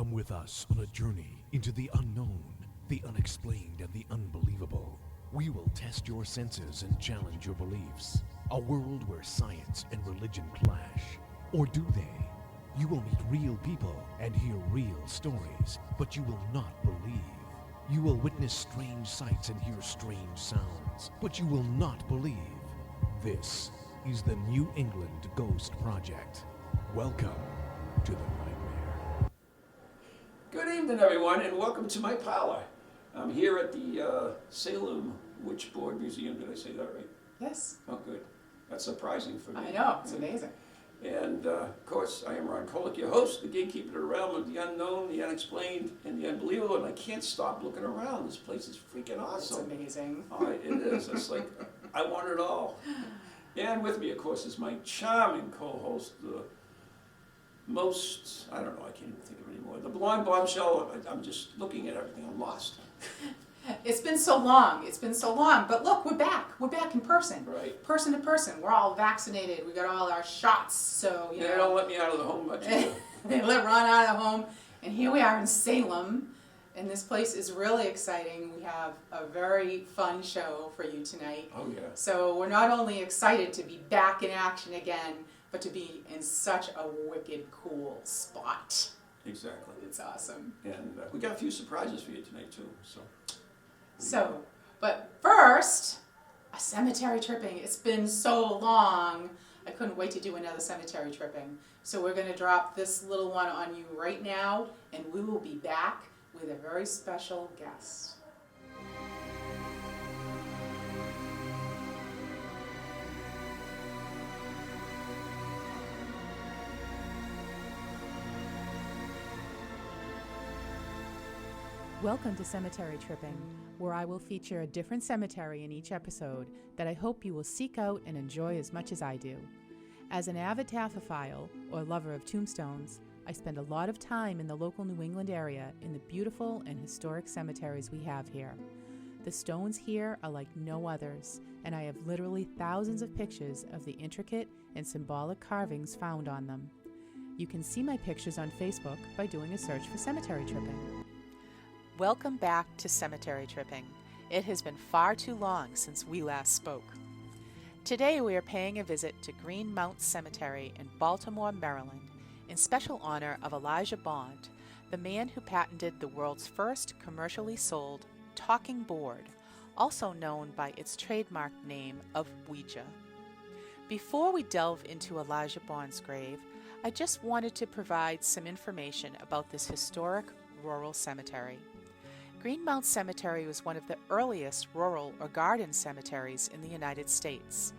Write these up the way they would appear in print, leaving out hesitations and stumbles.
Come with us on a journey into the unknown, the unexplained, and the unbelievable. We will test your senses and challenge your beliefs. A world where science and religion clash. Or do they? You will meet real people and hear real stories, but you will not believe. You will witness strange sights and hear strange sounds, but you will not believe. This is the New England Ghost Project. Welcome to the nightmare. Good evening, everyone, and welcome to my parlor. I'm here at the Salem Witch Board Museum. Did I say that right? Yes. Oh, good. That's surprising for me. I know, it's amazing. And, of course, I am Ron Kolek, your host, the gatekeeper of the realm of the unknown, the unexplained, and the unbelievable, and I can't stop looking around. This place is freaking awesome. It's amazing. Oh, it is. It's like, I want it all. And with me, of course, is my charming co-host, the most, I don't know, I can't even think of it anymore. The blonde Bombshell. I'm just looking at everything. I'm lost. It's been so long. But look, we're back. We're back in person. Right. Person to person. We're all vaccinated. We got all our shots. So, you know. They don't let me out of the home much either. They let Ron out of the home. And here we are in Salem. And this place is really exciting. We have a very fun show for you tonight. Oh, yeah. So we're not only excited to be back in action again, but to be in such a wicked cool spot. Exactly. It's awesome. And we got a few surprises for you tonight, too. So, but first, a cemetery tripping. It's been so long. I couldn't wait to do another cemetery tripping. So we're going to drop this little one on you right now, and we will be back with a very special guest. Welcome to Cemetery Tripping, where I will feature a different cemetery in each episode that I hope you will seek out and enjoy as much as I do. As an avid taphophile, or lover of tombstones, I spend a lot of time in the local New England area in the beautiful and historic cemeteries we have here. The stones here are like no others, and I have literally thousands of pictures of the intricate and symbolic carvings found on them. You can see my pictures on Facebook by doing a search for Cemetery Tripping. Welcome back to Cemetery Tripping. It has been far too long since we last spoke. Today we are paying a visit to Green Mount Cemetery in Baltimore, Maryland, in special honor of Elijah Bond, the man who patented the world's first commercially sold talking board, also known by its trademark name of Ouija. Before we delve into Elijah Bond's grave, I just wanted to provide some information about this historic rural cemetery. Green Mount Cemetery was one of the earliest rural or garden cemeteries in the United States.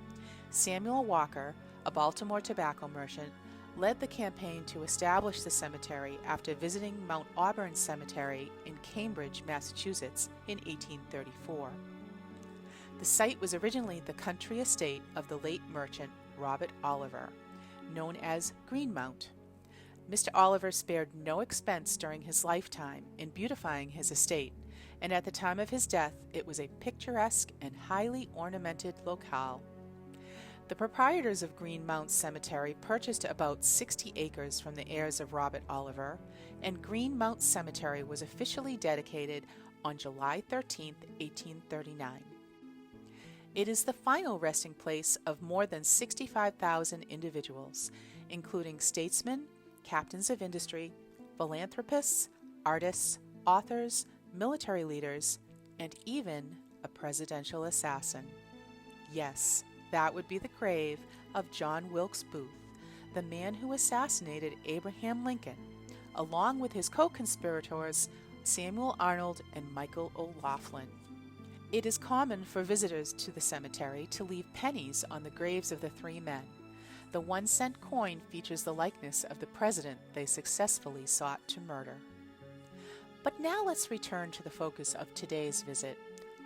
Samuel Walker, a Baltimore tobacco merchant, led the campaign to establish the cemetery after visiting Mount Auburn Cemetery in Cambridge, Massachusetts in 1834. The site was originally the country estate of the late merchant Robert Oliver, known as Greenmount. Mr. Oliver spared no expense during his lifetime in beautifying his estate, and at the time of his death it was a picturesque and highly ornamented locale. The proprietors of Greenmount Cemetery purchased about 60 acres from the heirs of Robert Oliver, and Greenmount Cemetery was officially dedicated on July 13, 1839. It is the final resting place of more than 65,000 individuals, including statesmen, captains of industry, philanthropists, artists, authors, military leaders, and even a presidential assassin. Yes, that would be the grave of John Wilkes Booth, the man who assassinated Abraham Lincoln, along with his co-conspirators Samuel Arnold and Michael O'Laughlin. It is common for visitors to the cemetery to leave pennies on the graves of the three men. The 1-cent coin features the likeness of the president they successfully sought to murder. But now let's return to the focus of today's visit,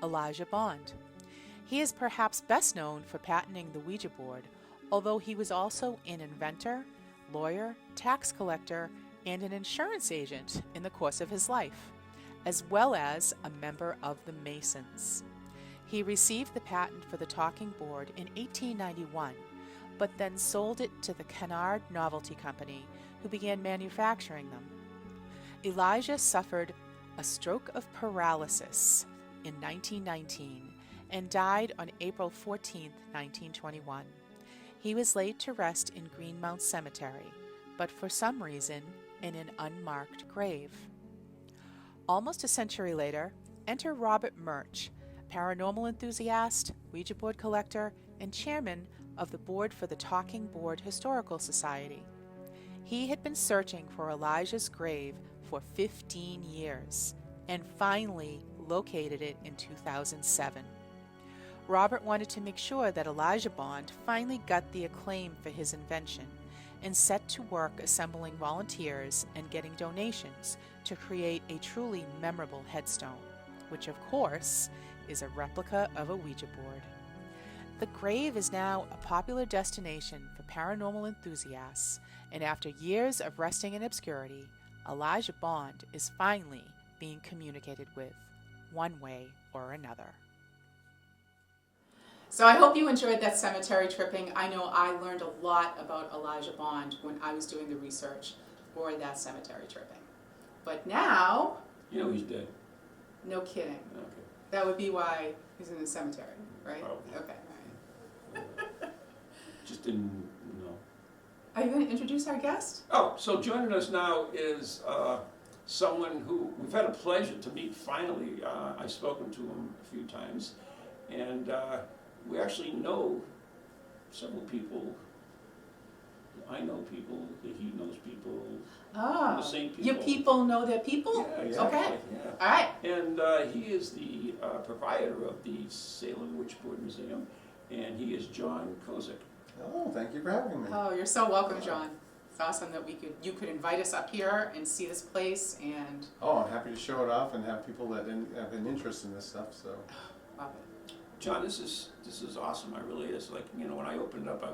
Elijah Bond. He is perhaps best known for patenting the Ouija board, although he was also an inventor, lawyer, tax collector, and an insurance agent in the course of his life, as well as a member of the Masons. He received the patent for the talking board in 1891, but then sold it to the Kennard Novelty Company, who began manufacturing them. Elijah suffered a stroke of paralysis in 1919 and died on April 14, 1921. He was laid to rest in Greenmount Cemetery, but for some reason in an unmarked grave. Almost a century later, enter Robert Murch, paranormal enthusiast, Ouija board collector, and chairman of the board for the Talking Board Historical Society. He had been searching for Elijah's grave for 15 years and finally located it in 2007. Robert wanted to make sure that Elijah Bond finally got the acclaim for his invention and set to work assembling volunteers and getting donations to create a truly memorable headstone, which of course is a replica of a Ouija board. The grave is now a popular destination for paranormal enthusiasts, and after years of resting in obscurity, Elijah Bond is finally being communicated with, one way or another. So I hope you enjoyed that cemetery tripping. I know I learned a lot about Elijah Bond when I was doing the research for that cemetery tripping. But now... You know he's dead. No kidding. Okay. That would be why he's in the cemetery, right? Probably. Okay, all right. Just didn't know. Are you going to introduce our guest? Oh, so joining us now is someone who we've had a pleasure to meet finally. I've spoken to him a few times, and we actually know several people. I know people, he knows people, Oh, the same people. your people know their people? Yeah, exactly. Okay, Yeah. all right. And he is the proprietor of the Salem Witch Board Museum, and he is John Kozik. Oh, thank you for having me. Oh, you're so welcome, John. It's awesome that you could invite us up here and see this place and... Oh, I'm happy to show it off and have people that have an interest in this stuff, so. Love it. John, this is awesome. I really is. Like, you know, when I opened it up,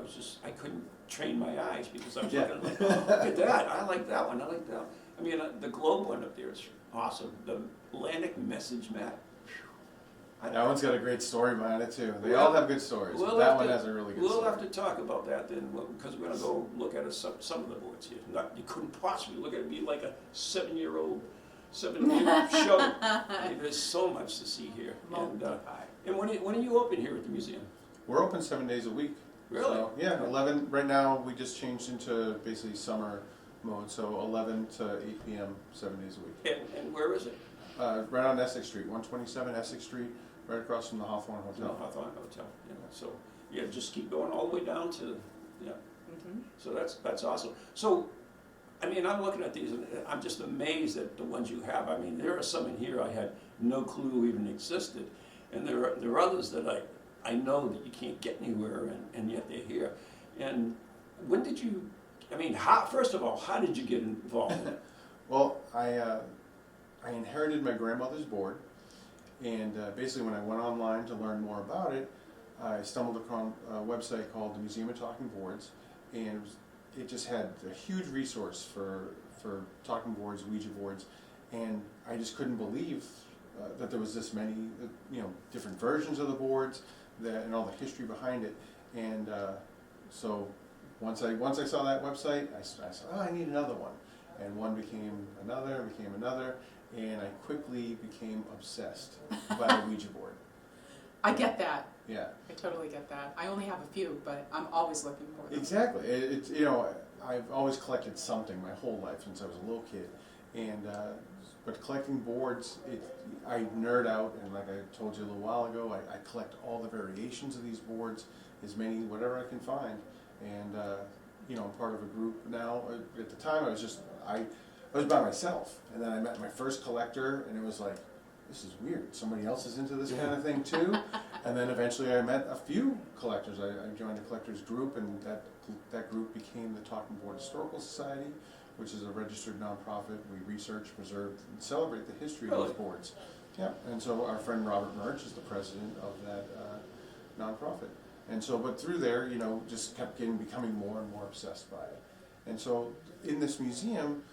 I couldn't train my eyes because I was Yeah. looking like, oh, look at that. I like that one. I like that one. I mean, the globe one up there is awesome. The Atlantic message map. That one's got a great story behind it too. They Well, all have good stories, but that one has a really good We'll story. have to talk about that then, because we're going to go look at some of the boards here. You couldn't possibly look at it be like a 7-year show. I mean, there's so much to see here. And when are you open here at the museum? We're open 7 days a week. Really? So, yeah, 11, right now we just changed into basically summer mode, so 11 to 8 p.m. 7 days a week. And where is it? Right on Essex Street, 127 Essex Street, right across from the Hawthorne No, Hotel. Hawthorne Hotel. You know, so yeah, just keep going all the way down to So that's awesome. So, I mean, I'm looking at these and I'm just amazed at the ones you have. I mean, there are some in here I had no clue even existed, and there are others that I know that you can't get anywhere, and yet they're here. And when did you? I mean, first of all, how did you get involved in it? Well, I inherited my grandmother's board, and basically when I went online to learn more about it, I stumbled upon a website called the Museum of Talking Boards, and it just had a huge resource for talking boards, Ouija boards, and I just couldn't believe that there was this many, different versions of the boards, and all the history behind it. And so once I saw that website, I said, oh, I need another one. And one became another, and I quickly became obsessed by the Ouija board. I get that. Yeah. I totally get that. I only have a few, but I'm always looking for them. Exactly. It's I've always collected something my whole life since I was a little kid, and but collecting boards, I nerd out, and like I told you a little while ago, I collect all the variations of these boards, as many whatever I can find, and I'm part of a group now. At the time, I was by myself, and then I met my first collector, and it was like, this is weird. Somebody else is into this kind of thing too. And then eventually I met a few collectors. I joined a collectors group, and that group became the Talking Board Historical Society, which is a registered nonprofit. We research, preserve, and celebrate the history of those boards. Yeah, and so our friend Robert Murch is the president of that nonprofit. And so, but through there, just kept becoming more and more obsessed by it. And so in this museum,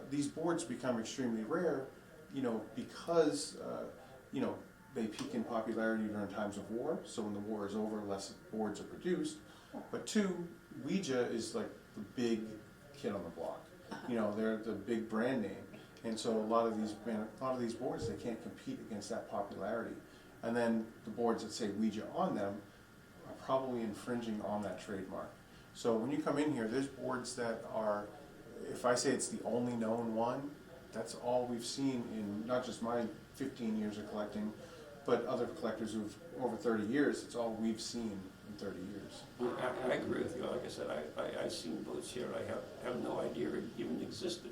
these boards become extremely rare, because, they peak in popularity during times of war. So when the war is over, less boards are produced. But two, Ouija is like the big kid on the block. They're the big brand name. And so a lot of these boards, they can't compete against that popularity. And then the boards that say Ouija on them are probably infringing on that trademark. So when you come in here, there's boards that are, if I say it's the only known one, that's all we've seen in not just my 15 years of collecting, but other collectors who've over 30 years, it's all we've seen in 30 years. I agree with you. Like I said, I've seen boards here I have no idea it even existed.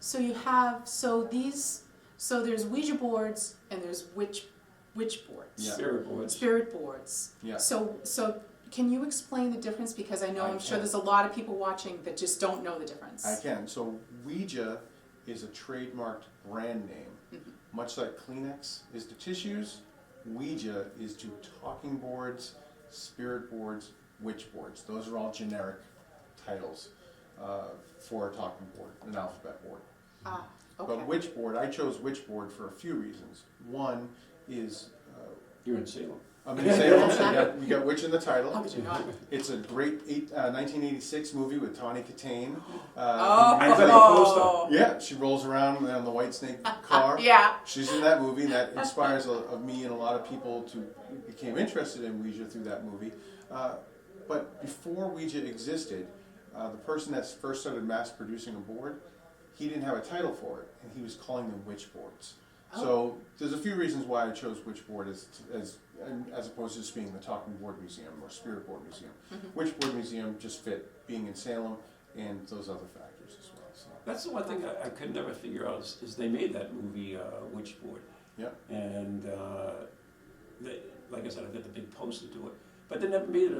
So you have, so there's Ouija boards and there's witch boards. Yeah. Spirit boards. Spirit boards. Yeah. So can you explain the difference? Because I know I'm sure there's a lot of people watching that just don't know the difference. I can. So Ouija is a trademarked brand name. Much like Kleenex is to tissues, Ouija is to talking boards, spirit boards, witch boards. Those are all generic titles for a talking board, an alphabet board. Okay. But witch board, I chose witch board for a few reasons. One is You're in Salem. I'm going to say also, we got witch in the title. How could you not? It's a great 1986 movie with Tawny Katane. I got a poster. Yeah, she rolls around on the White Snake car. Yeah. She's in that movie, and that inspires me and a lot of people to became interested in Ouija through that movie. But before Ouija existed, the person that first started mass producing a board, he didn't have a title for it, and he was calling them witch boards. So there's a few reasons why I chose witch board as opposed to just being the talking board museum or spirit board museum. Witch board museum just fit being in Salem and those other factors as well. So. That's the one thing I could never figure out is they made that movie Witch Board. Yep. And like I said, I got the big poster to it, but they never made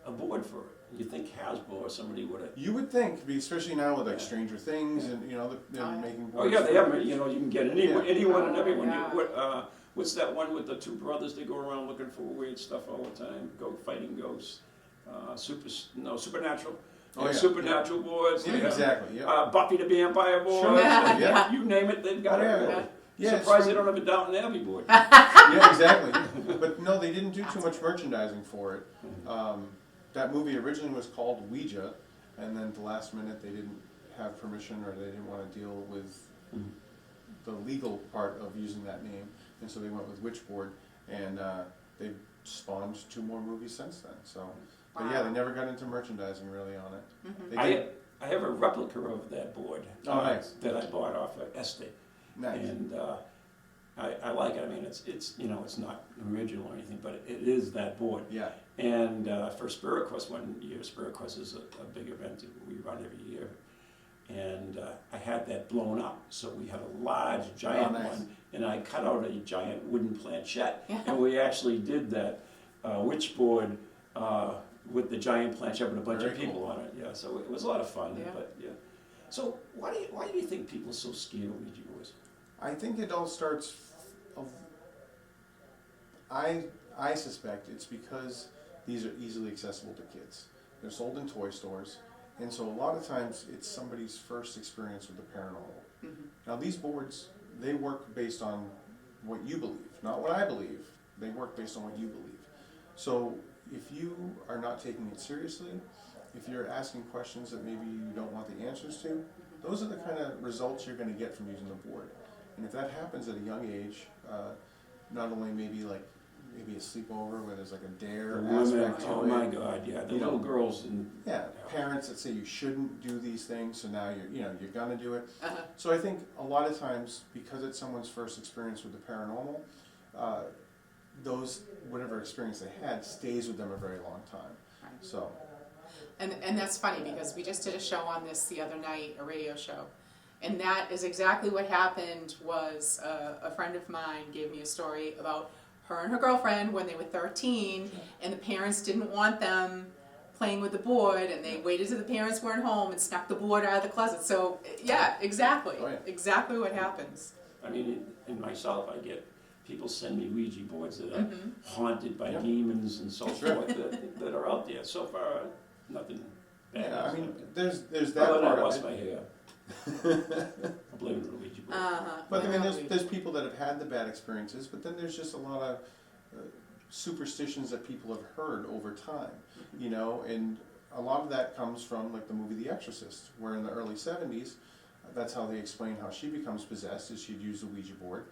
a board for it. You think Hasbro or somebody would have? You would think, especially now with like Stranger Things and they're making boards. Oh yeah, they have. You can get anyone and everyone. Yeah. What's that one with the two brothers? They go around looking for weird stuff all the time. Fighting ghosts. Supernatural. Oh, yeah. Supernatural boards. Yeah, exactly. Yeah. Buffy the Vampire boards. Sure. Yeah. You name it, they've got it. Yeah, Surprised they don't have a Downton Abbey board. Yeah, exactly. But no, they didn't do too much merchandising for it. That movie originally was called Ouija, and then at the last minute they didn't have permission or they didn't want to deal with the legal part of using that name, and so they went with Witch Board, and they've spawned 2 more movies since then. So, but yeah, they never got into merchandising really on it. They did. I have a replica of that board Nice. that I bought off of Este. Nice. And I like it. I mean, it's not original or anything, but it is that board. Yeah. And for Spirit Quest one year, Spirit Quest is a big event that we run every year. And I had that blown up, so we had a large, giant one, and I cut out a giant wooden planchette, and we actually did that witch board with the giant planchette with a bunch of people on it. Yeah, so it was a lot of fun. Yeah. But yeah. So why do you think people are so scared of Ouija boards? I think it all starts. I suspect it's because these are easily accessible to kids. They're sold in toy stores, and so a lot of times it's somebody's first experience with the paranormal. Now these boards, they work based on what you believe, not what I believe. They work based on what you believe. So if you are not taking it seriously, if you're asking questions that maybe you don't want the answers to, those are the kind of results you're going to get from using the board. And if that happens at a young age, not only maybe a sleepover where there's like a dare aspect to it. Oh my God, yeah, the little girls and parents that say you shouldn't do these things, so now you're gonna do it. So I think a lot of times because it's someone's first experience with the paranormal, whatever experience they had stays with them a very long time. So. And that's funny because we just did a show on this the other night, a radio show. And that is exactly what happened. Was a friend of mine gave me a story about her and her girlfriend when they were 13, and the parents didn't want them playing with the board, and they waited till the parents weren't home and snuck the board out of the closet. So yeah, exactly. Oh, yeah. Exactly what happens. I mean, in myself, I get people send me Ouija boards that are haunted by demons and so forth that are out there. So far, nothing bad. Yeah, I mean, there's that part I of lost it. my hair. I blame it on the Ouija board. But I mean, there's people that have had the bad experiences, but then there's just a lot of superstitions that people have heard over time, and a lot of that comes from like the movie The Exorcist, where in the early 70s, that's how they explain how she becomes possessed, is she'd use the Ouija board.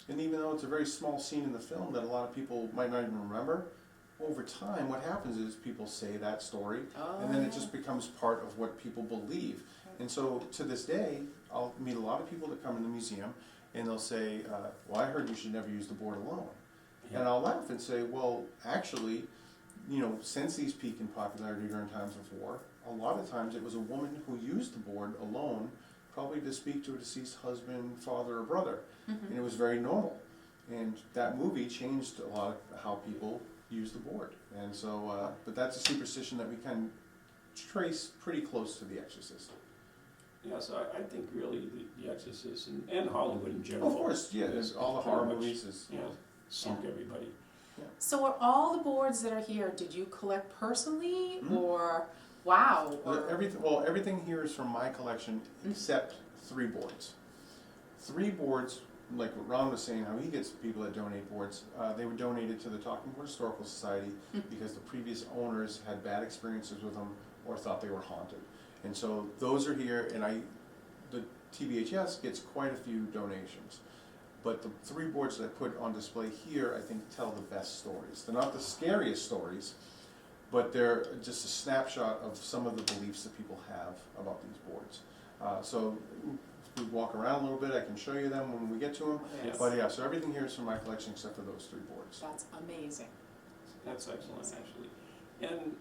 And even though it's a very small scene in the film that a lot of people might not even remember, over time what happens is people say that story, and then it just becomes part of what people believe. And so to this day, I'll meet a lot of people that come in the museum, and they'll say, well, I heard you should never use the board alone. And I'll laugh and say, well, actually, you know, since these peak in popularity during times of war, a lot of times it was a woman who used the board alone, probably to speak to a deceased husband, father, or brother. And it was very normal. And that movie changed a lot of how people use the board. And so, but that's a superstition that we can trace pretty close to The Exorcist. Yeah, so I think really The Exorcist and Hollywood in general. Of course, yeah, there's all the horror movies is, you know, sunk everybody. So are all the boards that are here, did you collect personally, or, wow? Or, everything here is from my collection except 3 boards. 3 boards, like what Ron was saying, how he gets people that donate boards, they were donated to the Talking Board Historical Society because the previous owners had bad experiences with them or thought they were haunted. And so those are here, and the TBHS gets quite a few donations. But the 3 boards that I put on display here, I think, tell the best stories. They're not the scariest stories, but they're just a snapshot of some of the beliefs that people have about these boards. So if we walk around a little bit, I can show you them when we get to them. Yes. But yeah, so everything here is from my collection except for those 3 boards. That's amazing. That's excellent, actually. And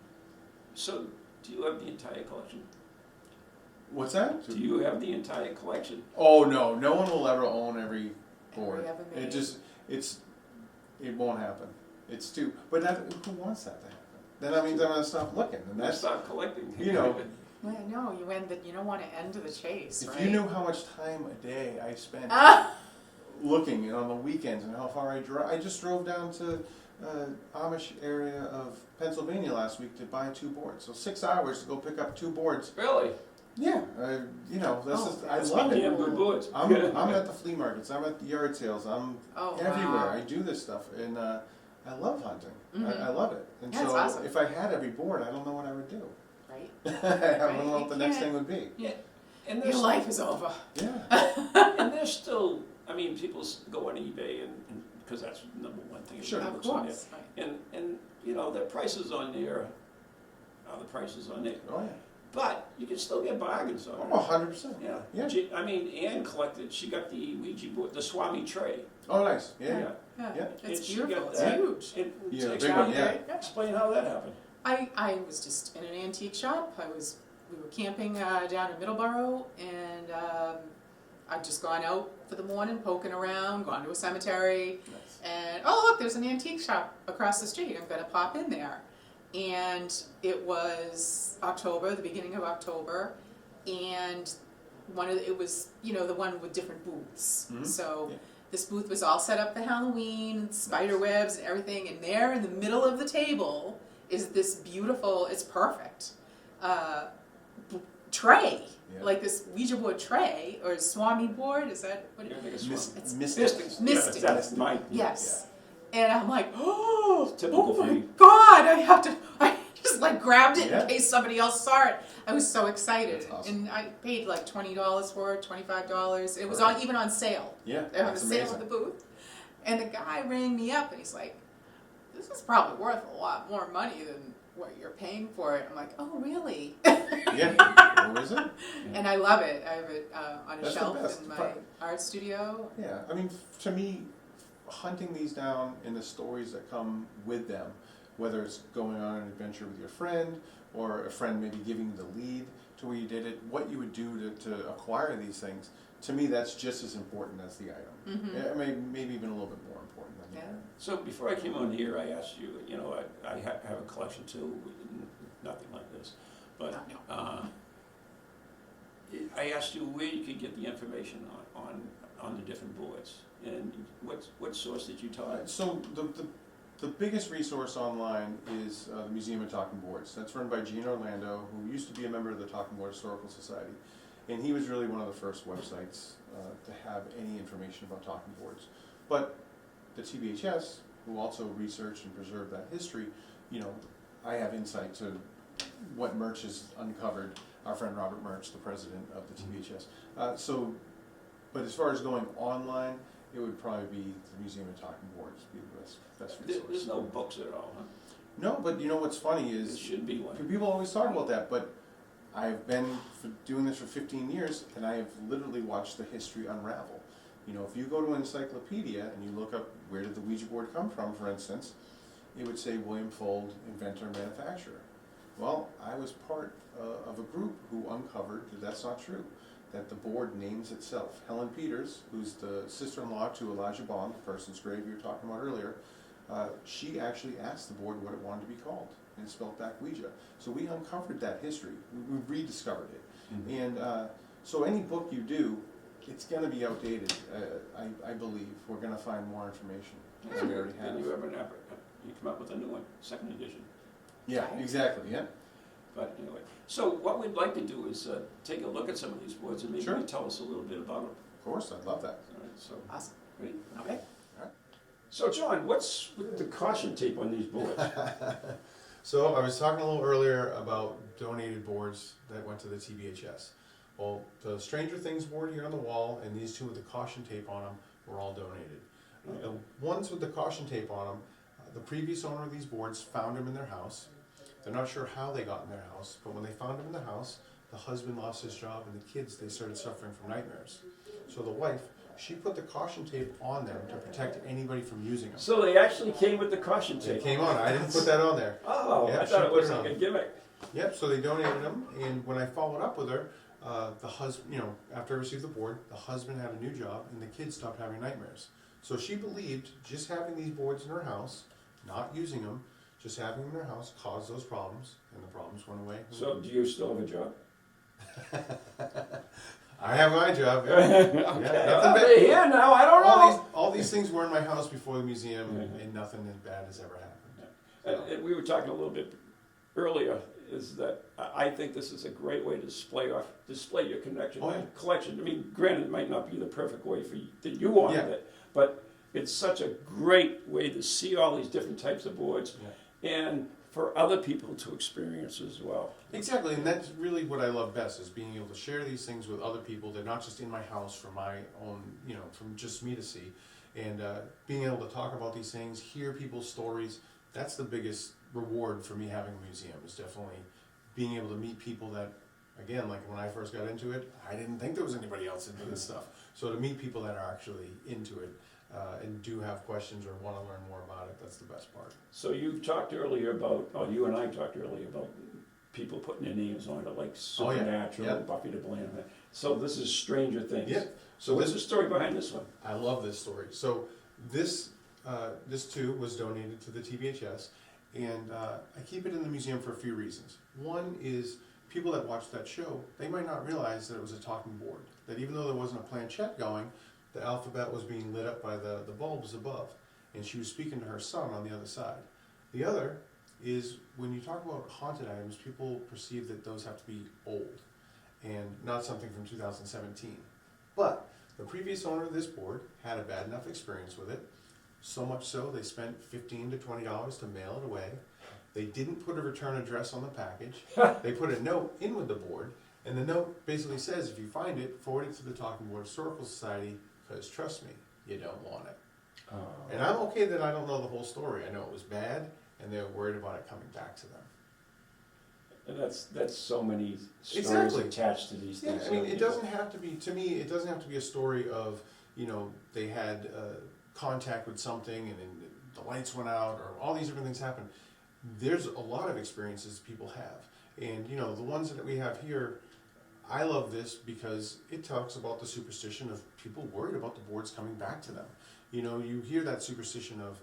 so, do you have the entire collection? What's that? Do you have the entire collection? Oh no, no one will ever own every board. Every ever made. It won't happen. It's too. But who wants that to happen? Then I mean, then I stop looking, and Let's that's start collecting. you know. Well, I know, you don't want to end to the chase, If right? you knew how much time a day I spent Ah! looking, and on the weekends, and how far I drove, I just drove down to Amish area of Pennsylvania last week to buy 2 boards. So 6 hours to go pick up 2 boards. Really? Yeah, you know, I That's love damn it. good boards. I'm at the flea markets. I'm at the yard sales. I'm everywhere. Wow. I do this stuff, and I love hunting. Mhm. I love it. And Yeah, it's so awesome. if I had every board, I don't know what I would do. Right? I don't know You what the next can't- thing would be. Yeah. And Your life is over. Yeah. and there's still, I mean, people go on eBay and because that's the number one thing. Sure. Of looks on course. Right. there. And you know, the prices on there are the prices on there. Oh yeah. But you can still get bargains on Oh, it. 100%. Yeah. Yeah. I mean, Anne collected, she got the Ouija board, the Swami tray. Oh, nice. Yeah. Yeah, Yeah. it's And she beautiful. got It's that. huge. And Yeah, the big explain- one, yeah. Explain how that happened. I was just in an antique shop. We were camping down in Middleborough, and I'd just gone out for the morning, poking around, gone to a cemetery, Nice. and oh look, there's an antique shop across the street. I'm gonna pop in there, and it was October, the beginning of October, and it was the one with different booths. Mhm. So. Yeah. This booth was all set up for Halloween, spider webs and everything, and there in the middle of the table is this beautiful, it's perfect, tray, Yeah. like this Ouija board tray, or Swami board, is that what it I think it's It's Mystics. Mystics. Yeah, that's my, Yes. And I'm like, oh Typical my for you. God, I just like grabbed it Yeah. in case somebody else saw it. I was so excited. That's awesome. And I paid like $20 for it, $25. It was Perfect. even on sale. Yeah. They have a That's sale amazing. at the booth. And the guy rang me up and he's like, this is probably worth a lot more money than what you're paying for it. I'm like, oh, really? Yeah. Where is it? And I love it. I have it on a That's the shelf best. in my art studio. Yeah. I mean, to me, hunting these down and the stories that come with them, whether it's going on an adventure with your friend or a friend maybe giving you the lead to where you did it, what you would do to acquire these things, to me that's just as important as the item. Mhm. Yeah, maybe even a little bit more important than the Yeah. item. So before I came on here, I asked you, you know, I have a collection too, nothing like this, but I asked you where you could get the information on the different boards, and what source did you target? So the biggest resource online is the Museum of Talking Boards. That's run by Gene Orlando, who used to be a member of the Talking Board Historical Society. And he was really one of the first websites to have any information about talking boards. But the TBHS, who also researched and preserved that history, you know, I have insight to what Murch has uncovered our friend Robert Mertz, the president of the TBHS. But as far as going online, it would probably be the Museum of Talking Boards be the best resource. There's no books at all, huh? No, but you know what's funny There is should be one. people always talk about that, but I've been doing this for 15 years, and I have literally watched the history unravel. You know, if you go to an encyclopedia and you look up where did the Ouija board come from, for instance, it would say William Fold, inventor and manufacturer. Well, I was part of a group who uncovered that that's not true, that the board names itself. Helen Peters, who's the sister-in-law to Elijah Bond, the person's grave you were talking about earlier, she actually asked the board what it wanted to be called, and it spelled back Ouija. So we uncovered that history, we rediscovered it. Mm-hmm. And so any book you do, it's going to be outdated, I believe. We're going to find more information than we already have. Then you come up with a new one, second edition. Yeah, exactly, yeah. But anyway, so what we'd like to do is take a look at some of these boards and maybe Sure. you tell us a little bit about them. Of course, I'd love that. All right, so, Awesome. ready? Okay. So John, what's with the caution tape on these boards? So I was talking a little earlier about donated boards that went to the TBHS. Well, the Stranger Things board here on the wall and these two with the caution tape on them were all donated. The ones with the caution tape on them, the previous owner of these boards found them in their house. They're not sure how they got in their house, but when they found them in the house, the husband lost his job and the kids, they started suffering from nightmares. So the wife, she put the caution tape on them to protect anybody from using them. So they actually came with the caution It tape. came on, I didn't put that on there. Oh, Yeah, I she thought it put was it like on. a gimmick. Yep, so they donated them, and when I followed up with her, the husband, you know, after I received the board, the husband had a new job, and the kids stopped having nightmares. So she believed just having these boards in her house, not using them, just having them in her house caused those problems, and the problems went away. So do you still have a job? I have my job. Yeah. Okay, nothing well, bad. they're here now, I don't know. All these things were in my house before the museum, and nothing as bad has ever happened. And we were talking a little bit earlier, is that I think this is a great way to display your connection, Oh, yeah. collection. I mean, granted, it might not be the perfect way for you, that you wanted Yeah. it, but it's such a great way to see all these different types of boards, and for other people to experience as well. Exactly, and that's really what I love best, is being able to share these things with other people. They're not just in my house for my own, you know, from just me to see. And being able to talk about these things, hear people's stories, that's the biggest reward for me having a museum, is definitely being able to meet people that, again, like when I first got into it, I didn't think there was anybody else into this stuff. So to meet people that are actually into it and do have questions or want to learn more about it, that's the best part. So you talked earlier about, or you and I talked earlier about people putting their names on it, like Oh, yeah. Supernatural, Yeah. Buffy the Bland. So this is Stranger Things. Yeah. So what's the story behind this one? I love this story. So this too was donated to the TBHS, and I keep it in the museum for a few reasons. One is people that watch that show, they might not realize that it was a talking board, that even though there wasn't a planchette going, the alphabet was being lit up by the bulbs above, and she was speaking to her son on the other side. The other is when you talk about haunted items, people perceive that those have to be old and not something from 2017. But the previous owner of this board had a bad enough experience with it, so much so they spent $15 to $20 to mail it away. They didn't put a return address on the package. They put a note in with the board, and the note basically says, if you find it, forward it to the Talking Board Historical Society, because trust me, you don't want it. And I'm okay that I don't know the whole story. I know it was bad, and they're worried about it coming back to them. And that's so many stories Exactly. attached to these Yeah, things. I mean, it doesn't have to be, to me, it doesn't have to be a story of, you know, they had contact with something and then the lights went out, or all these different things happen. There's a lot of experiences people have. And, you know, the ones that we have here, I love this because it talks about the superstition of people worried about the boards coming back to them. You know, you hear that superstition of,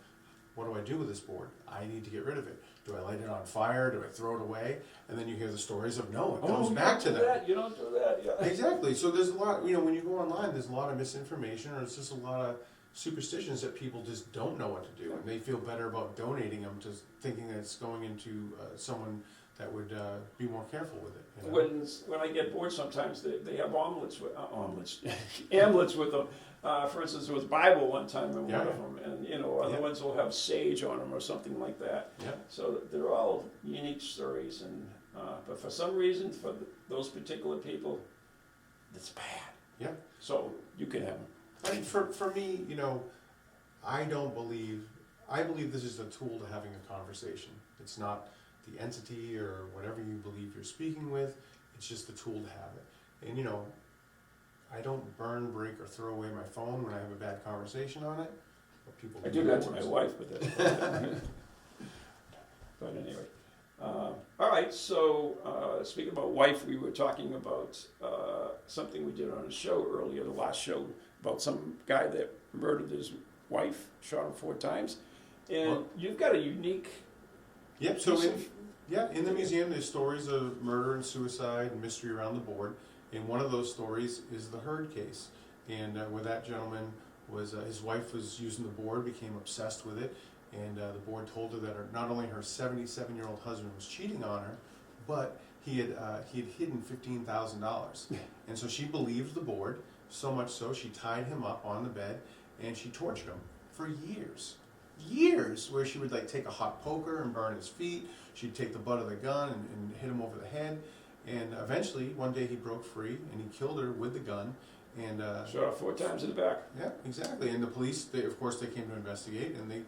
what do I do with this board? I need to get rid of it. Do I light it on fire? Do I throw it away? And then you hear the stories of, no, it goes back to them. You don't do that, yeah. Exactly. So there's a lot, you know, when you go online, there's a lot of misinformation, or it's just a lot of superstitions that people just don't know what to do. And they feel better about donating them to thinking that it's going into someone that would be more careful with it. You know? When I get bored, sometimes they have amulets amulets with them. For instance, there was Bible one time in one of them, and you know, other ones will have sage on them or something like that. Yeah. So they're all unique stories, and But for some reason, for those particular people, it's bad. Yeah. So you can have them. I mean, for me, you know, I believe this is a tool to having a conversation. It's not the entity or whatever you believe you're speaking with. It's just a tool to have it. And, you know, I don't burn, break, or throw away my phone when I have a bad conversation on it. But people I do that to my wife, but that's but anyway. All right, so speaking about wife, we were talking about something we did on a show earlier, the last show, about some guy that murdered his wife, shot him 4 times. And Well, you've got a unique yep, so piece in the museum there's stories of murder and suicide and mystery around the board. And one of those stories is the Heard case. And where that gentleman was, his wife was using the board, became obsessed with it. And the board told her that not only her 77-year-old husband was cheating on her, but he had hidden $15,000. And so she believed the board, so much so she tied him up on the bed and she tortured him for years, where she would like take a hot poker and burn his feet. She'd take the butt of the gun and hit him over the head. And eventually, one day he broke free and he killed her with the gun. And shot her 4 times in the back. yeah, exactly. And the police, of course, they came to investigate and they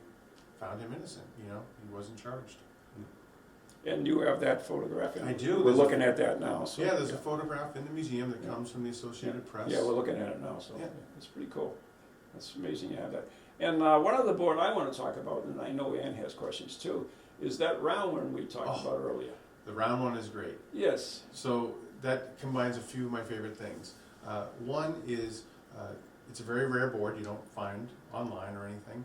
found him innocent. You know, he wasn't charged. And you have that photograph. I do. We're looking at that now. So, Yeah, there's a photograph in the museum that comes from the Associated Press. Yeah, we're looking at it now, so Yeah. it's pretty cool. That's amazing you have that. And one other board I want to talk about, and I know Ann has questions too, is that round one we talked about earlier. The round one is great. Yes. So that combines a few of my favorite things. One is it's a very rare board you don't find online or anything.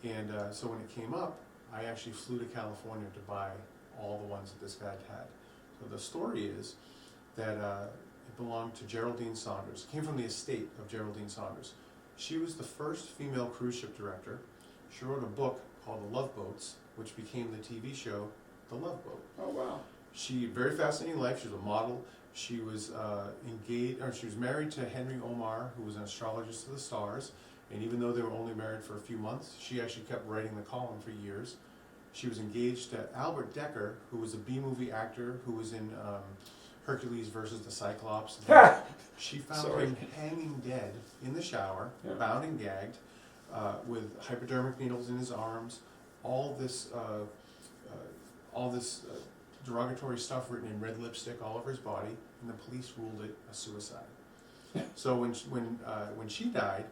And so when it came up, I actually flew to California to buy all the ones that this guy had. So the story is that it belonged to Geraldine Saunders. It came from the estate of Geraldine Saunders. She was the first female cruise ship director. She wrote a book called The Love Boats, which became the TV show The Love Boat. Oh, wow. She very fascinating life. She was a model. She was engaged, or she was married to Henry Omar, who was an astrologist of the stars. And even though they were only married for a few months, she actually kept writing the column for years. She was engaged to Albert Decker, who was a B-movie actor who was in Hercules versus the Cyclops. She found him hanging dead in the shower, bound and gagged, with hypodermic needles in his arms. All this derogatory stuff written in red lipstick all over his body, and the police ruled it a suicide. So when she died,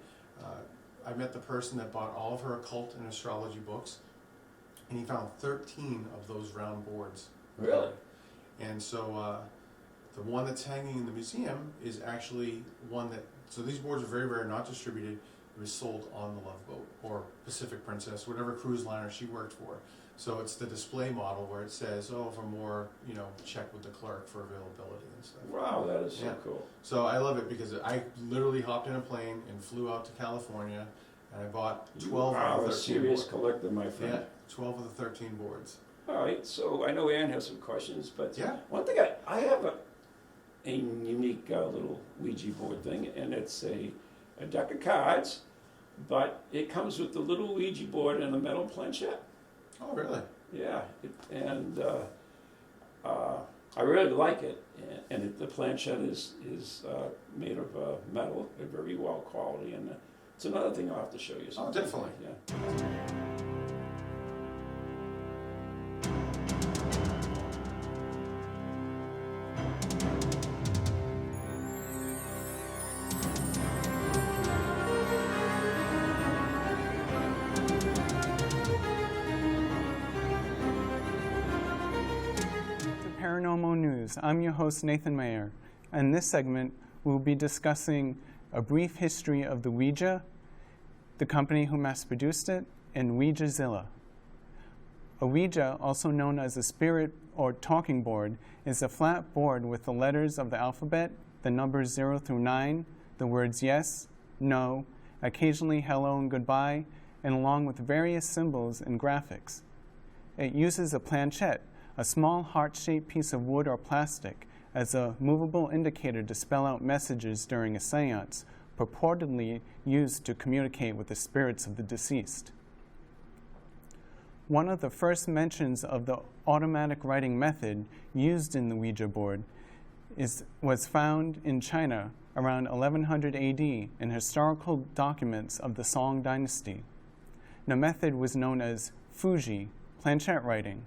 I met the person that bought all of her occult and astrology books, and he found 13 of those round boards. Really? And so the one that's hanging in the museum is actually one that, so these boards are very rare, not distributed. It was sold on the Love Boat, or Pacific Princess, whatever cruise liner she worked for. So it's the display model where it says, oh, for more, you know, check with the clerk for availability and stuff. Wow, that is so cool. So I love it because I literally hopped in a plane and flew out to California, and I bought 12 of the 13 a serious boards. collector, my friend. Yeah, 12 of the 13 boards. All right, so I know Ann has some questions, but Yeah. one thing I have a unique little Ouija board thing, and it's a deck of cards, but it comes with the little Ouija board and a metal planchette. Oh, really? Yeah, I really like it, and the planchette is made of metal, very well quality, and it's another thing I'll have to show you. Oh, definitely. Yeah. Paranormal News. I'm your host, Nathan Mayer. In this segment, we'll be discussing a brief history of the Ouija, the company who mass-produced it, and Ouijazilla. A Ouija, also known as a spirit or talking board, is a flat board with the letters of the alphabet, the numbers 0 through 9, the words yes, no, occasionally hello and goodbye, and along with various symbols and graphics. It uses a planchette, a small heart-shaped piece of wood or plastic, as a movable indicator to spell out messages during a seance, purportedly used to communicate with the spirits of the deceased. One of the first mentions of the automatic writing method used in the Ouija board was found in China around 1100 AD in historical documents of the Song dynasty. The method was known as Fuji, planchette writing.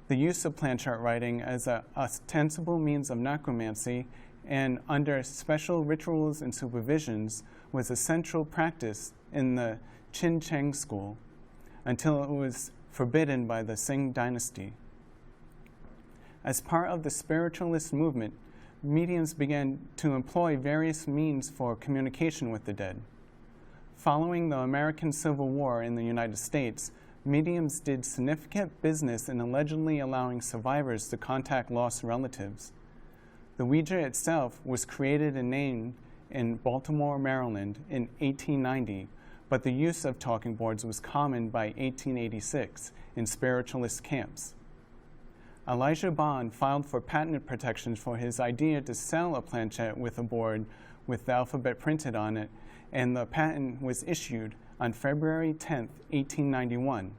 The use of planchette writing as an ostensible means of necromancy and under special rituals and supervisions was a central practice in the Qin Cheng school until it was forbidden by the Sing dynasty. As part of the spiritualist movement, mediums began to employ various means for communication with the dead. Following the American Civil War in the United States, mediums did significant business in allegedly allowing survivors to contact lost relatives. The Ouija itself was created and named in Baltimore, Maryland in 1890, but the use of talking boards was common by 1886 in spiritualist camps. Elijah Bond filed for patent protection for his idea to sell a planchette with a board with the alphabet printed on it, and the patent was issued on February 10, 1891.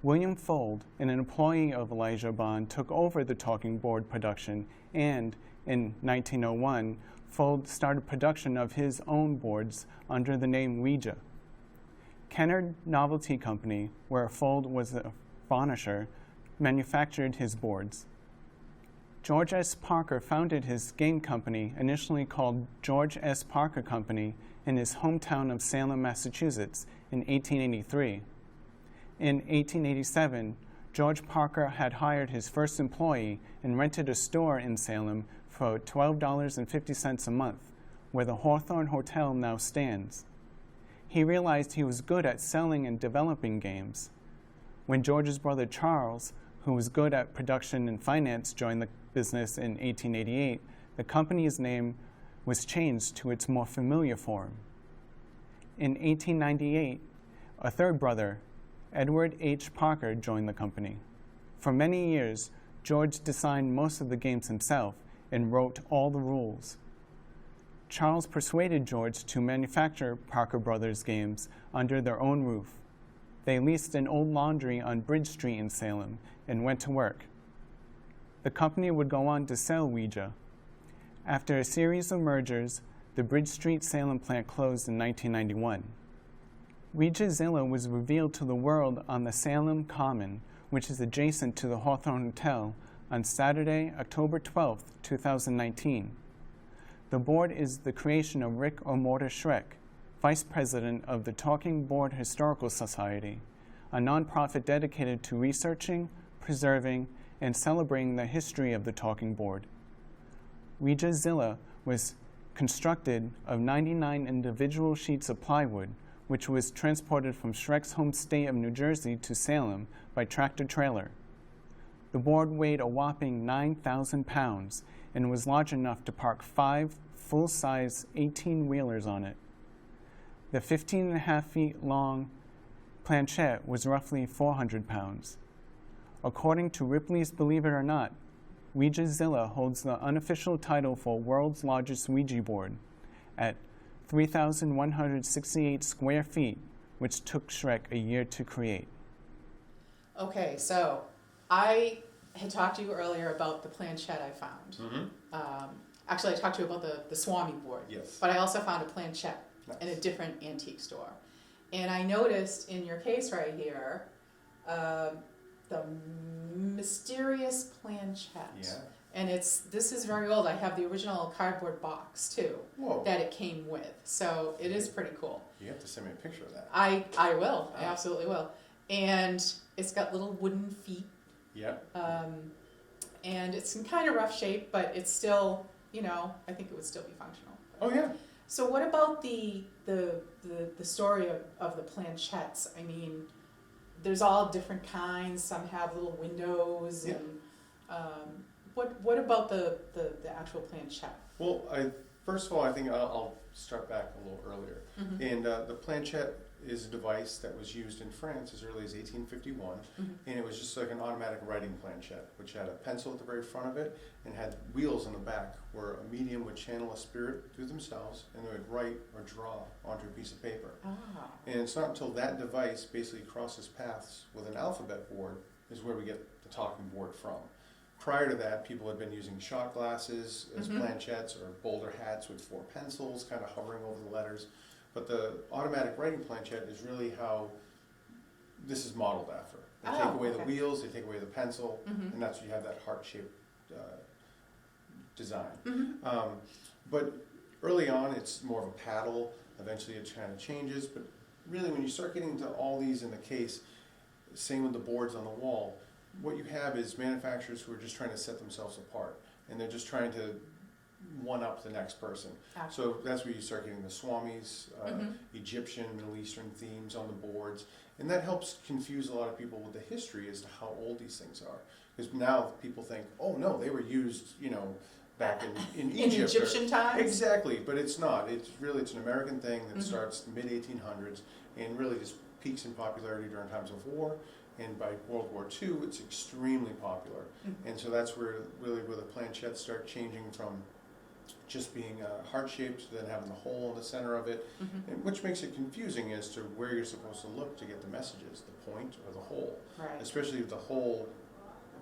William Fold, an employee of Elijah Bond, took over the talking board production, and in 1901, Fold started production of his own boards under the name Ouija. Kennard Novelty Company, where Fold was a varnisher, manufactured his boards. George S. Parker founded his game company, initially called George S. Parker Company, in his hometown of Salem, Massachusetts, in 1883. In 1887, George Parker had hired his first employee and rented a store in Salem for $12.50 a month, where the Hawthorne Hotel now stands. He realized he was good at selling and developing games. When George's brother Charles, who was good at production and finance, joined the business in 1888, the company's name was changed to its more familiar form. In 1898, a third brother, Edward H. Parker, joined the company. For many years, George designed most of the games himself and wrote all the rules. Charles persuaded George to manufacture Parker Brothers games under their own roof. They leased an old laundry on Bridge Street in Salem and went to work. The company would go on to sell Ouija. After a series of mergers, the Bridge Street Salem plant closed in 1991. Ouijazilla was revealed to the world on the Salem Common, which is adjacent to the Hawthorne Hotel, on Saturday, October 12, 2019. The board is the creation of Rick or Mortar Schreck, Vice President of the Talking Board Historical Society, a nonprofit dedicated to researching, preserving, and celebrating the history of the talking board. Ouijazilla was constructed of 99 individual sheets of plywood, which was transported from Schreck's home state of New Jersey to Salem by tractor-trailer. The board weighed a whopping 9,000 pounds and was large enough to park 5 full-size 18-wheelers on it. The 15.5 feet long planchette was roughly 400 pounds. According to Ripley's Believe It or Not, Ouijazilla holds the unofficial title for world's largest Ouija board at 3,168 square feet, which took Schreck a year to create. Okay, so I had talked to you earlier about the planchette I found. Mm-hmm. Actually, I talked to you about the Swami board. Yes. But I also found a planchette in a different antique store. And I noticed in your case right here, the mysterious planchette. Yeah. And this is very old. I have the original cardboard box too. Whoa. That it came with. So it is pretty cool. You have to send me a picture of that. I will. I absolutely will. And it's got little wooden feet. Yep. And it's in kind of rough shape, but it's still, I think it would still be functional. Oh yeah. So what about the story of the planchettes? I mean, there's all different kinds. Some have little windows, Yeah. and what about the actual planchette? Well, first of all, I think I'll start back a little earlier. Mm-hmm. And the planchette is a device that was used in France as early as 1851, and it was just like an automatic writing planchette, which had a pencil at the very front of it and had wheels on the back where a medium would channel a spirit through themselves and they would write or draw onto a piece of paper. And it's not until that device basically crosses paths with an alphabet board is where we get the talking board from. Prior to that, people had been using shot glasses as planchettes or bowler hats with 4 pencils kind of hovering over the letters. But the automatic writing planchette is really how this is modeled after. They take away the wheels, they take away the pencil, and that's when you have that heart-shaped design. But early on, it's more of a paddle. Eventually, it kind of changes. But really, when you start getting into all these in the case, same with the boards on the wall, what you have is manufacturers who are just trying to set themselves apart, and they're just trying to one-up the next person. So that's where you start getting the Swamis, Egyptian, Middle Eastern themes on the boards, and that helps confuse a lot of people with the history as to how old these things are. Because now people think, oh no, they were used, back in Egypt. In Egyptian times? Exactly, but it's not. It's an American thing that starts mid-1800s and really just peaks in popularity during times of war. And by World War II, it's extremely popular. And so that's where the planchettes start changing from just being heart-shaped to then having the hole in the center of it, and which makes it confusing as to where you're supposed to look to get the messages, the point or the hole. Right. Especially if the hole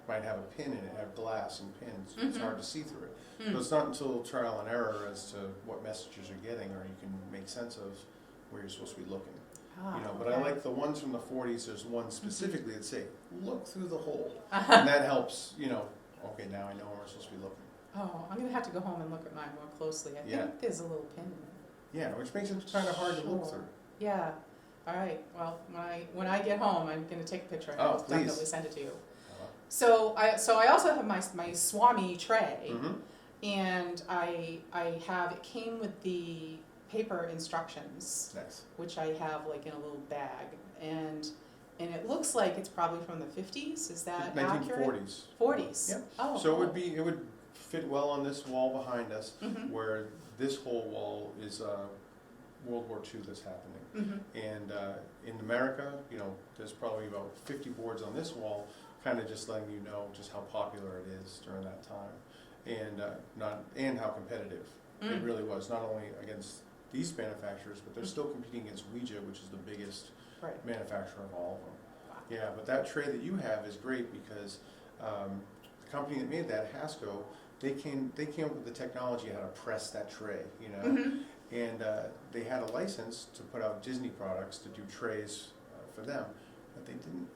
might have a pin in it, have glass and pins. It's hard to see through it. So it's not until trial and error as to what messages you're getting or you can make sense of where you're supposed to be looking. But I like the ones from the 40s. There's one specifically that say, look through the hole. And that helps, okay, now I know where I'm supposed to be looking. Oh, I'm going to have to go home and look at mine more closely. I think there's a little pin in it. Yeah, which makes it kind of hard to look through. Yeah. All right. Well, when I get home, I'm going to take a picture and Oh, I'll please. definitely send it to you. So I also have my Swami tray, and it came with the paper instructions, Nice. which I have like in a little bag, and it looks like it's probably from the 50s. Is that 1940s. accurate? 40s. Yep. Oh. So cool. it would fit well on this wall behind us, where this whole wall is World War II that's happening. And in America, there's probably about 50 boards on this wall, kind of just letting you know just how popular it is during that time, and how competitive it really was, not only against these manufacturers, but they're still competing against Ouija, which is the biggest manufacturer of all of them. Wow. Yeah, but that tray that you have is great because the company that made that, Hasco, they came up with the technology how to press that tray, and they had a license to put out Disney products to do trays for them, but they didn't.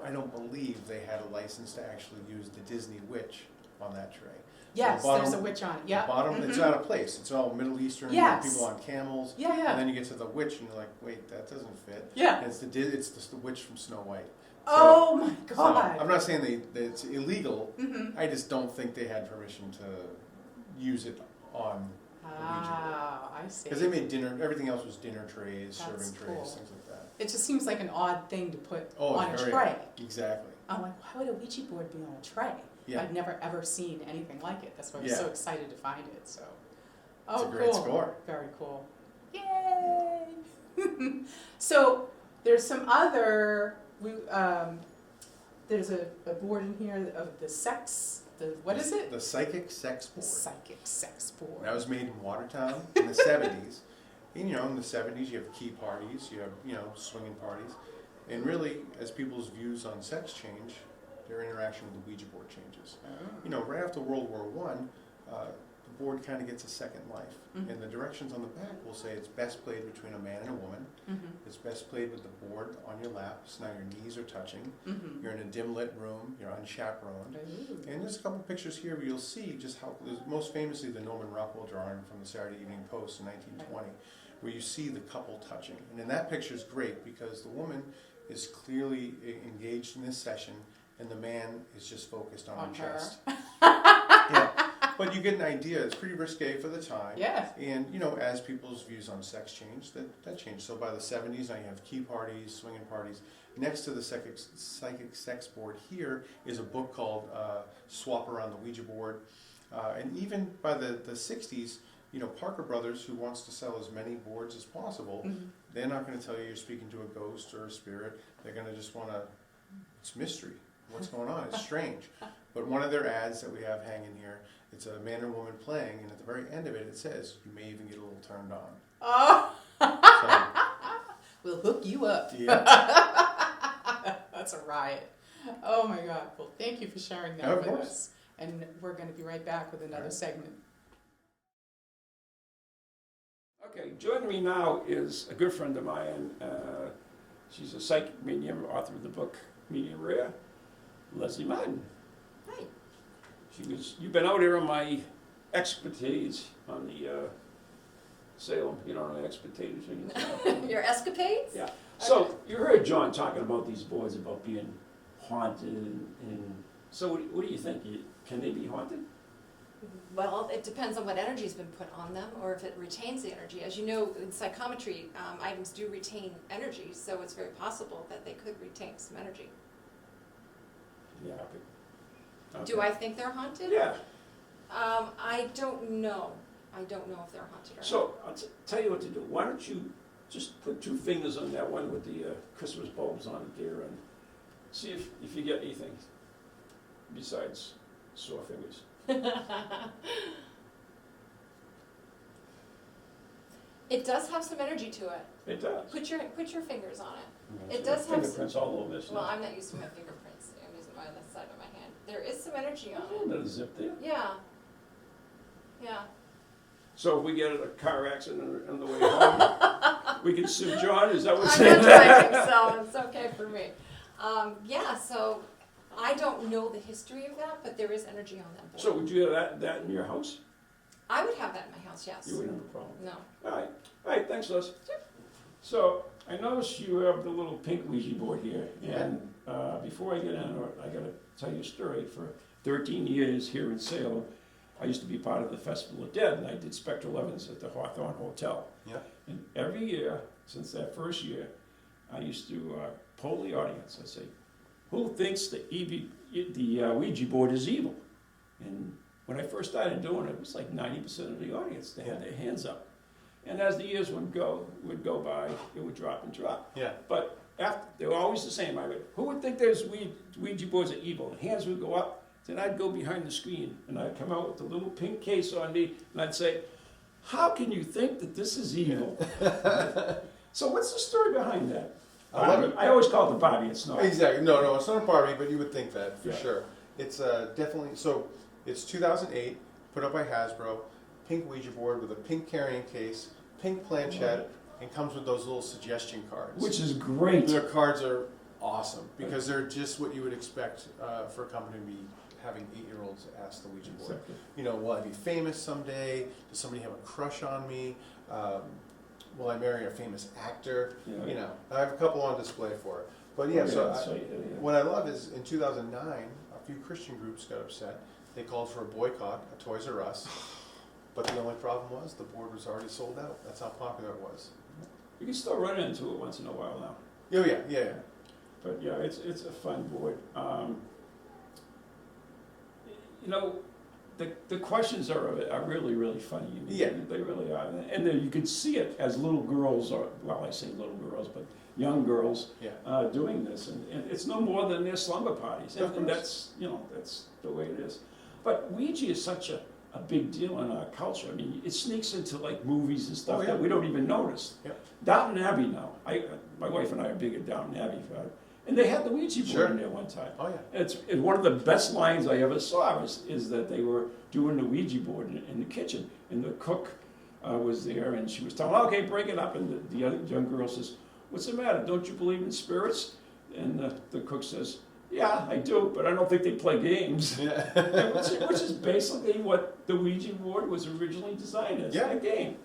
I don't believe they had a license to actually use the Disney witch on that tray. Yes, So the there's a witch on it. Yeah. The bottom, it's out of place. It's all Middle Eastern, Yes. people on camels. Yeah, yeah. And then you get to the witch, and you're like, wait, that doesn't fit. Yeah. And it's the witch from Snow White. Oh my So, God. I'm not saying that it's illegal. I just don't think they had permission to use it on the Ouija board. Ah, I see. Because they made dinner. Everything else was dinner trays, That's serving trays, cool. things like that. It just seems like an odd thing to put Oh, on a it's very tray. Exactly. I'm like, why would a Ouija board be on a tray? Yeah. I've never ever seen anything like it. That's why I was Yeah. so excited to find it. So, It's oh, a great cool. score. Very cool. Yay! So there's some other. There's a board in here of the sex. What is it? The Psychic Sex The Board. psychic sex board. That was made in Watertown in the 70s. And, in the 70s, you have key parties, you have, swinging parties. And really, as people's views on sex change, their interaction with the Ouija board changes. Right after World War I, the board kind of gets a second life. And the directions on the back will say it's best played between a man and a woman. It's best played with the board on your lap, so now your knees are touching. You're in a dim lit room, you're unchaperoned. And there's a couple pictures here where you'll see just how, most famously the Norman Rockwell drawing from the Saturday Evening Post in 1920, where you see the couple touching. And in that picture is great because the woman is clearly engaged in this session and the man is just focused on her chest. Yeah. But you get an idea. It's pretty risque for the time. Yes. And, as people's views on sex change, that changed. So by the 70s, now you have key parties, swinging parties. Next to the psychic sex board here is a book called Swap Around the Ouija Board. And even by the 60s, Parker Brothers, who wants to sell as many boards as possible, they're not going to tell you you're speaking to a ghost or a spirit. They're going to just want to, it's mystery. What's going on? It's strange. But one of their ads that we have hanging here, it's a man and woman playing, and at the very end of it, it says, you may even get a little turned on. Oh, So, we'll hook you up. yeah. That's a riot. Oh my God. Well, thank you for sharing that Of with course. us. And we're going to be right back with another Right. segment. Okay, joining me now is a good friend of mine. She's a psychic medium, author of the book Medium Rare, Leslie Martin. Hi. You've been out here on my expertise on the Salem, expertise. Your escapades? Yeah. So you heard John talking about these boards about being haunted, and so what do you think? Can they be haunted? Well, it depends on what energy's been put on them, or if it retains the energy. As you know, in psychometry, items do retain energy, so it's very possible that they could retain some energy. Yeah. Okay. Do I think they're haunted? Yeah. I don't know. I don't know if they're haunted or not. So I'll tell you what to do. Why don't you just put 2 fingers on that one with the Christmas bulbs on it there, and see if you get anything besides sore fingers. It does have some energy to it. It does. Put your fingers on it. Okay, It so does have fingerprints all over this. Well, now. I'm not using my fingerprints. I'm using mine on the side of my hand. There is some energy on A little it. bit of zip there. Yeah. Yeah. So if we get in a car accident on the way home, we can sue John. Is that what I'm you're not saying? driving, so it's okay for me. Yeah, so I don't know the history of that, but there is energy on that board. So would you have that in your house? I would have that in my house, yes. You wouldn't have a problem. No. All right. Thanks, Les. So I noticed you have the little pink Ouija board here, and before I get into it, I got to tell you a story. For 13 years here in Salem, I used to be part of the Festival of Dead, and I did spectral evidence at the Hawthorne Hotel. Yeah. And every year, since that first year, I used to poll the audience. I'd say, who thinks the Ouija board is evil? And when I first started doing it, it was like 90% of the audience, they had their hands up. And as the years would go by, it would drop and drop. Yeah. But they were always the same. I would, who would think those Ouija boards are evil? The hands would go up. Then I'd go behind the screen, and I'd come out with the little pink case on me, and I'd say, how can you think that this is evil? So what's the story behind that? I love it. I always call it the Bobby, it's not. Exactly. No, it's not a Barbie, but you would think that for Yeah. sure. It's definitely, so it's 2008, put up by Hasbro, pink Ouija board with a pink carrying case, pink planchette, and comes with those little suggestion cards. Which is great. Their cards are awesome because they're just what you would expect for a company to be having 8-year-olds ask the Ouija board. Exactly. Will I be famous someday? Does somebody have a crush on me? Will I marry a famous actor? Yeah. I have a couple on display for it. But yeah, what I love is in 2009, a few Christian groups got upset. They called for a boycott at Toys R Us. But the only problem was the board was already sold out. That's how popular it was. You can still run into it once in a while now. Oh yeah. But yeah, it's a fun board. The questions are really, really funny. Yeah. They really are. And then you can see it as little girls, I say little girls, but young girls doing this. And it's no more than their slumber parties. And that's the way it is. But Ouija is such a big deal in our culture. I mean, it sneaks into like movies and stuff that we don't even notice. Yep. Downton Abbey now. My wife and I are big at Downton Abbey. And they had the Ouija board in there one time. Oh yeah. It's one of the best lines I ever saw is that they were doing the Ouija board in the kitchen, and the cook was there, and she was telling, okay, break it up, and the young girl says, what's the matter? Don't you believe in spirits? And the cook says, yeah, I do, but I don't think they play games. Yeah. which is basically what the Ouija board was originally designed as, a game.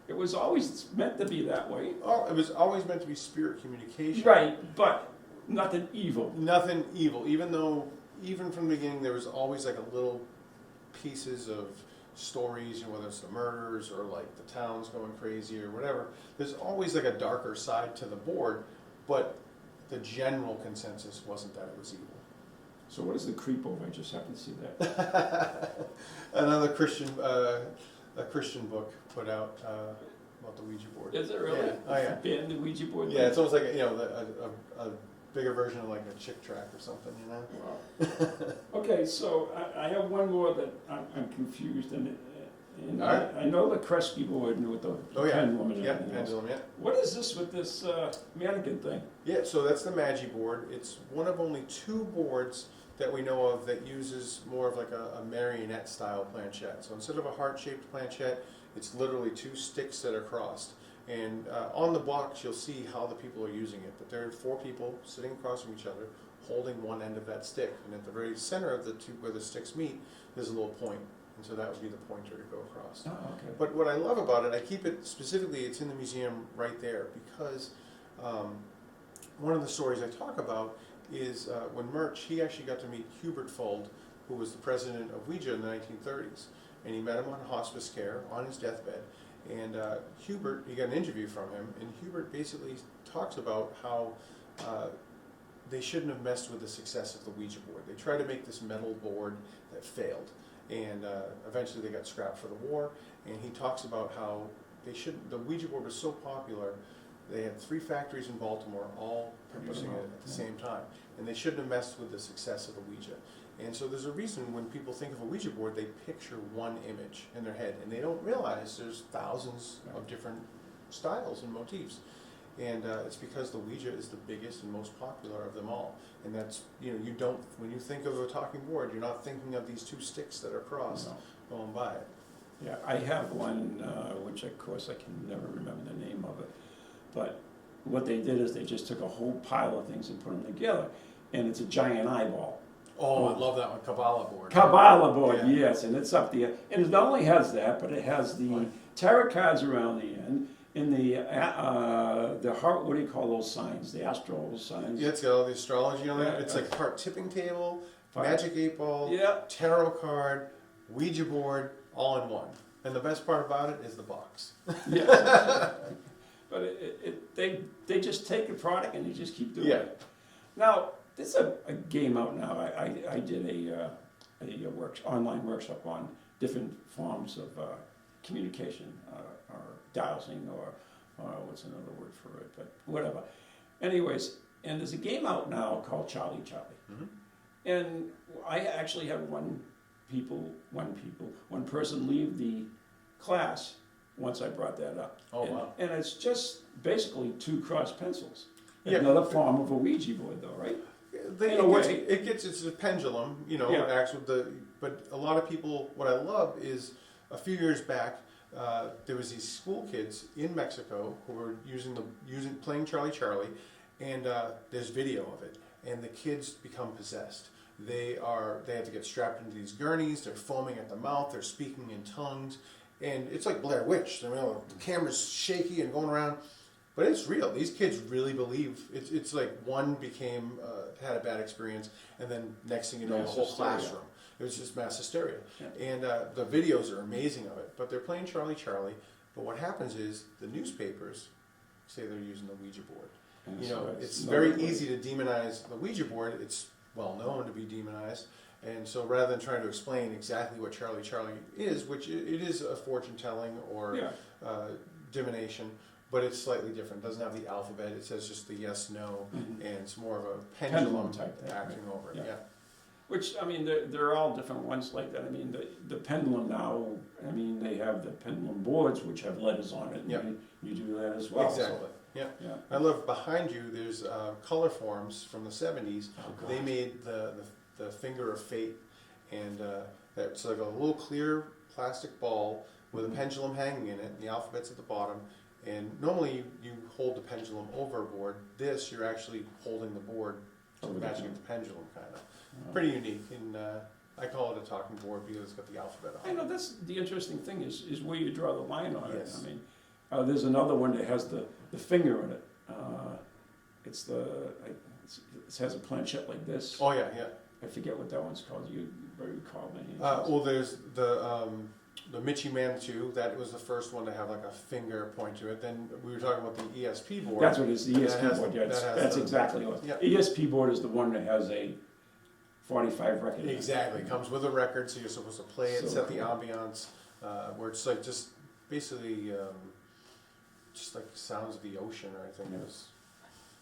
It was always meant to be that way. Oh, it was always meant to be spirit communication. Right, but nothing evil. Nothing evil, even from the beginning there was always like a little pieces of stories, whether it's the murders or like the towns going crazy or whatever. There's always like a darker side to the board, but the general consensus wasn't that it was evil. So what is the creep over? I just happened to see that. Another Christian a Christian book put out about the Ouija board. Is it really? Yeah. Oh yeah. Banned the Ouija board? Yeah, it's almost like a bigger version of like a chick track or something, you know. Wow. Okay, so I have one more that I'm confused and All right. I know the Kresge board and with the pendulum and Yeah, everything else. pendulum, yeah. What is this with this mannequin thing? Yeah, so that's the Magi board. It's one of only 2 boards that we know of that uses more of like a marionette style planchette. So instead of a heart-shaped planchette, it's literally 2 sticks that are crossed. And on the box, you'll see how the people are using it. But there are 4 people sitting across from each other, holding one end of that stick. And at the very center of the 2, where the sticks meet, there's a little point. And so that would be the pointer to go across. Oh, okay. But what I love about it, I keep it specifically, it's in the museum right there, because one of the stories I talk about is when Murch, he actually got to meet Hubert Fold, who was the president of Ouija in the 1930s. And he met him on hospice care, on his deathbed. And Hubert, he got an interview from him, and Hubert basically talks about how they shouldn't have messed with the success of the Ouija board. They tried to make this metal board that failed. And eventually they got scrapped for the war. And he talks about how the Ouija board was so popular, they had 3 factories in Baltimore all producing it at the same time. And they shouldn't have messed with the success of the Ouija. And so there's a reason when people think of a Ouija board, they picture one image in their head. And they don't realize there's thousands of different styles and motifs. And it's because the Ouija is the biggest and most popular of them all. And that's, you don't, when you think of a talking board, you're not thinking of these 2 sticks that are crossed going by it. Yeah, I have one, which of course I can never remember the name of it. But what they did is they just took a whole pile of things and put them together. And it's a giant eyeball. Oh, I love that one, Kabbalah board. Kabbalah board, Yeah. yes, and it's up there. And it not only has that, but it has the tarot cards around the end, and the heart, what do you call those signs? The astral signs. Yeah, it's got all the astrology on it. Yeah, It's like part tipping table, Part- magic 8 ball, Yeah. tarot card, Ouija board, all in one. And the best part about it is the box. Yes. But they just take a product and they just keep doing it. Now, there's a game out now. I did a online workshop on different forms of communication, or dowsing, or what's another word for it, but whatever. Anyways, and there's a game out now called Charlie. Mm-hmm. And I actually had one person leave the class once I brought that up. Oh, and, wow. And it's just basically 2 crossed pencils. Yeah. Another form of a Ouija board, though, right? It's a pendulum, Yeah. it acts with but a lot of people, what I love is a few years back, there was these school kids in Mexico who were playing Charlie, and there's video of it, and the kids become possessed. They have to get strapped into these gurneys, they're foaming at the mouth, they're speaking in tongues, and it's like Blair Witch, the camera's shaky and going around. But it's real. These kids really believe. It's like one had a bad experience, and then next thing you know, the whole classroom. It was just mass hysteria. Yeah. And the videos are amazing of it. But they're playing Charlie. But what happens is the newspapers say they're using the Ouija board. And it's very easy to demonize the Ouija board. It's well known to be demonized. And so rather than trying to explain exactly what Charlie is, which it is a fortune telling or divination, but it's slightly different. It doesn't have the alphabet. It says just the yes, no, and it's more of a pendulum type thing, acting over it. Yeah. Which, I mean, there are all different ones like that. I mean, the pendulum now, I mean, they have the pendulum boards, which have letters on it. And you do that as well. Exactly. So, yeah. I love behind you, there's color forms from the 70s. Oh, they made the finger of fate, and it's like a little clear plastic ball with a pendulum hanging in it, and the alphabet's at the bottom. And normally you hold the pendulum over a board. This, you're actually holding the board, matching the pendulum, kind of. Pretty unique, and I call it a talking board because it's got the alphabet on it. I know that's the interesting thing is where you draw the line on Yes. it. I mean, there's another one that has the finger in it. It has a planchette like this. Oh yeah. I forget what that one's called. You better recall me. Well, there's the Michi Manitou. That was the first one to have like a finger point to it. Then we were talking about the ESP board. That's what it is, the And ESP board. Yeah, that's exactly what. Yeah. ESP board is the one that has a 45 record. Exactly. It comes with a record, so you're supposed to play it, So set the cool. ambiance. where it's like just basically just like sounds of the ocean, or I think it was.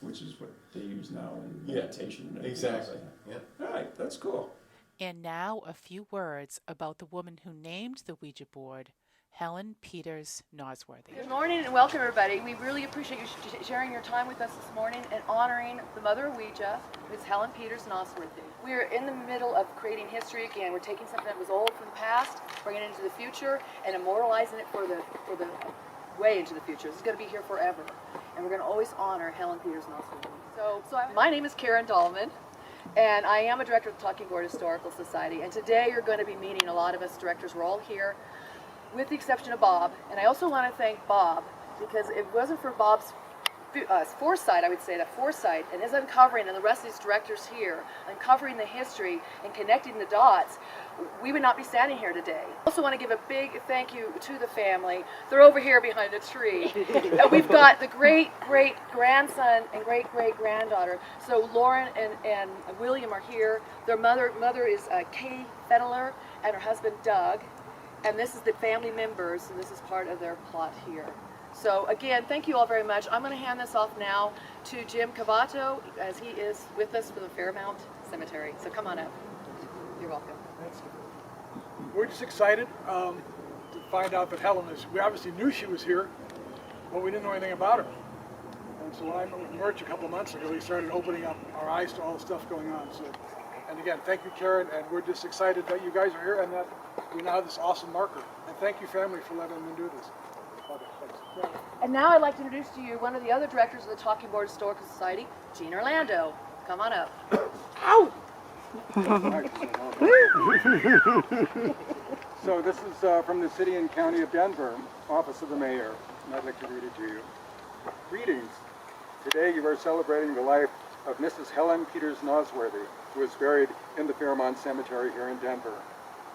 Which is what they use now in Yeah, meditation and everything else. exactly. Yeah. All right, that's cool. And now a few words about the woman who named the Ouija board, Helen Peters Nosworthy. Good morning and welcome, everybody. We really appreciate you sharing your time with us this morning and honoring the mother of Ouija, Ms. Helen Peters Nosworthy. We are in the middle of creating history again. We're taking something that was old from the past, bringing it into the future, and immortalizing it for the way into the future. This is going to be here forever, and we're going to always honor Helen Peters Nosworthy. My name is Karen Dahlman, and I am a director of the Talking Board Historical Society. And today you're going to be meeting a lot of us directors. We're all here, with the exception of Bob. And I also want to thank Bob, because if it wasn't for Bob's foresight, I would say, that foresight, and his uncovering, and the rest of these directors here, uncovering the history and connecting the dots, we would not be standing here today. I also want to give a big thank you to the family. They're over here behind the tree. And we've got the great-great-grandson and great-great-granddaughter. So Lauren and William are here. Their mother is Kay Fenneler, and her husband Doug. And this is the family members, and this is part of their plot here. So again, thank you all very much. I'm going to hand this off now to Jim Cavato, as he is with us from the Fairmount Cemetery. So come on up. You're welcome. We're just excited to find out that Helen is. We obviously knew she was here, but we didn't know anything about her. And so when I met with Merch a couple of months ago, he started opening up our eyes to all the stuff going on. So, and again, thank you, Karen, and we're just excited that you guys are here and that we now have this awesome marker. And thank you, family, for letting them do this. Okay, thanks. And now I'd like to introduce to you one of the other directors of the Talking Board Historical Society, Gene Orlando. Come on up. Ow! So this is from the City and County of Denver, Office of the Mayor, and I'd like to read it to you. Greetings. Today you are celebrating the life of Mrs. Helen Peters Nosworthy, who is buried in the Fairmount Cemetery here in Denver.